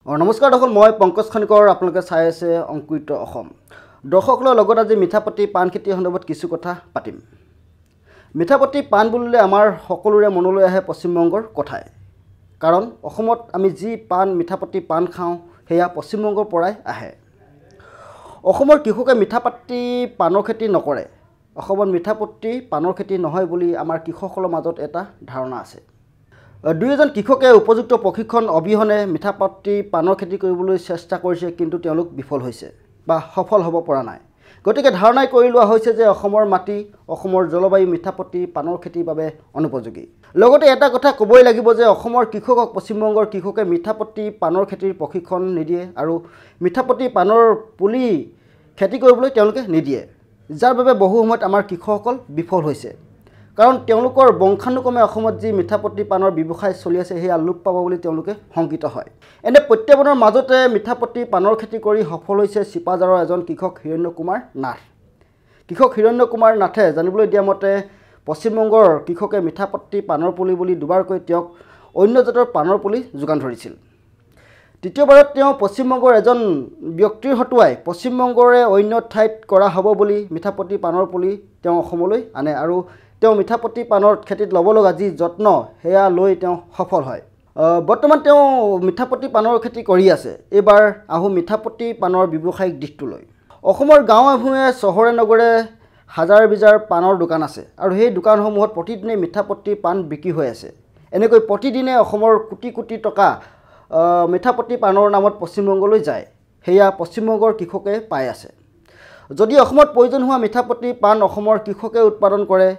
নমস্কাৰ দৰ্শক, মই পংকজ খনিকৰ। আপোনালোকে চাই আছে অংকুৰিত অসম। দৰ্শকসকলৰ লগত আজি মিঠাপতি পাণ খেতিৰ সন্দৰ্ভত কিছু কথা পাতিম। মিঠাপতি পাণ বুলিলে আমাৰ সকলোৰে মনলৈ আহে পশ্চিমবংগৰ কথাই। কাৰণ অসমত আমি যি মিঠাপতি পাণ খাওঁ সেয়া পশ্চিমবংগৰ পৰাই আহে। অসমৰ কৃষকে মিঠাপতি পাণৰ খেতি নকৰে। অসমত মিঠাপতি পাণৰ খেতি নহয় বুলি আমাৰ কৃষকসকলৰ মাজত এটা ধাৰণা আছে। দুই এজন কৃষকে উপযুক্ত প্ৰশিক্ষণ অবিহনে মিঠাপতি পাণৰ খেতি কৰিবলৈ চেষ্টা কৰিছে, কিন্তু তেওঁলোক বিফল হৈছে বা সফল হ'ব পৰা নাই। গতিকে ধাৰণাই কৰি লোৱা হৈছে যে অসমৰ মাটি, অসমৰ জলবায়ু মিঠাপতি পাণৰ খেতিৰ বাবে অনুপযোগী। লগতে এটা কথা ক'বই লাগিব যে অসমৰ কৃষকক পশ্চিমবংগৰ কৃষকে মিঠাপতি পাণৰ খেতিৰ প্ৰশিক্ষণ নিদিয়ে আৰু মিঠাপতি পাণৰ পুলি খেতি কৰিবলৈ তেওঁলোকে নিদিয়ে, যাৰ বাবে বহু সময়ত আমাৰ কৃষকসকল বিফল হৈছে। কাৰণ তেওঁলোকৰ বংশানুক্ৰমে অসমত যি মিঠাপতি পাণৰ ব্যৱসায় চলি আছে সেয়া লোপ পাব বুলি তেওঁলোকে শংকিত হয়। এনে প্ৰত্যাহ্বানৰ মাজতে মিঠাপতি পাণৰ খেতি কৰি সফল হৈছে চিপাঝাৰৰ এজন কৃষক হিৰণ্য কুমাৰ নাথ। কৃষক হিৰণ্য কুমাৰ নাথে জানিবলৈ দিয়া মতে পশ্চিমবংগৰ কৃষকে মিঠাপতি পাণৰ পুলি বুলি দুবাৰকৈ তেওঁক অন্য জাতৰ পাণৰ পুলি যোগান ধৰিছিল। তৃতীয়বাৰত তেওঁ পশ্চিমবংগৰ এজন ব্যক্তিৰ হতুৱাই পশ্চিমবংগৰে অন্য ঠাইত কৰা হ'ব বুলি মিঠাপতি পাণৰ পুলি তেওঁ অসমলৈ আনে আৰু তেওঁ মিঠাপতি পাণৰ খেতিত ল'ব লগা যি যত্ন সেয়া লৈ তেওঁ সফল হয়। বৰ্তমান তেওঁ মিঠাপতি পাণৰ খেতি কৰি আছে। এইবাৰ আহোঁ মিঠাপতি পাণৰ ব্যৱসায়িক দিশটোলৈ। অসমৰ গাঁৱে ভূঞে চহৰে নগৰে হাজাৰ বিজাৰ পাণৰ দোকান আছে আৰু সেই দোকানসমূহত প্ৰতিদিনে মিঠাপতি পাণ বিক্ৰী হৈ আছে। এনেকৈ প্ৰতিদিনে অসমৰ কোটি কোটি টকা মিঠাপতি পাণৰ নামত পশ্চিমবংগলৈ যায়। সেয়া পশ্চিমবংগৰ কৃষকে পাই আছে। যদি অসমত প্ৰয়োজন হোৱা মিঠাপতি পাণ অসমৰ কৃষকে উৎপাদন কৰে,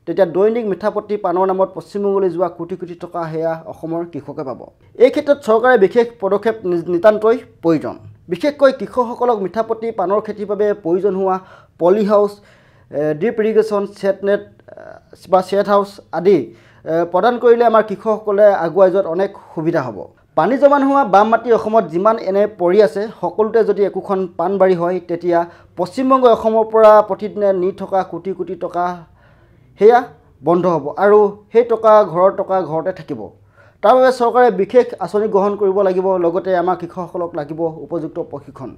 তেতিয়া দৈনিক মিঠাপতি পাণৰ নামত পশ্চিমবংগলৈ যোৱা কোটি কোটি টকা সেয়া অসমৰ কৃষকে পাব। এই ক্ষেত্ৰত চৰকাৰে বিশেষ পদক্ষেপ নিতান্তই প্ৰয়োজন। বিশেষকৈ কৃষকসকলক মিঠাপতি পাণৰ খেতিৰ বাবে প্ৰয়োজন হোৱা poly house, drip irrigation, shade net বা ছেট হাউচ আদি প্ৰদান কৰিলে আমাৰ কৃষকসকলে আগুৱাই যোৱাত অনেক সুবিধা হ'ব। পানী জমা নোহোৱা বাম মাটি অসমত যিমান এনে পৰি আছে, সকলোতে যদি একোখন পাণবাৰী হয়, তেতিয়া পশ্চিমবংগই অসমৰ পৰা প্ৰতিদিনে নি থকা কোটি কোটি টকা সেয়া বন্ধ হ'ব আৰু সেই টকা ঘৰতে থাকিব। তাৰ বাবে চৰকাৰে বিশেষ আঁচনি গ্ৰহণ কৰিব লাগিব। লগতে আমাৰ কৃষকসকলক লাগিব উপযুক্ত প্ৰশিক্ষণ।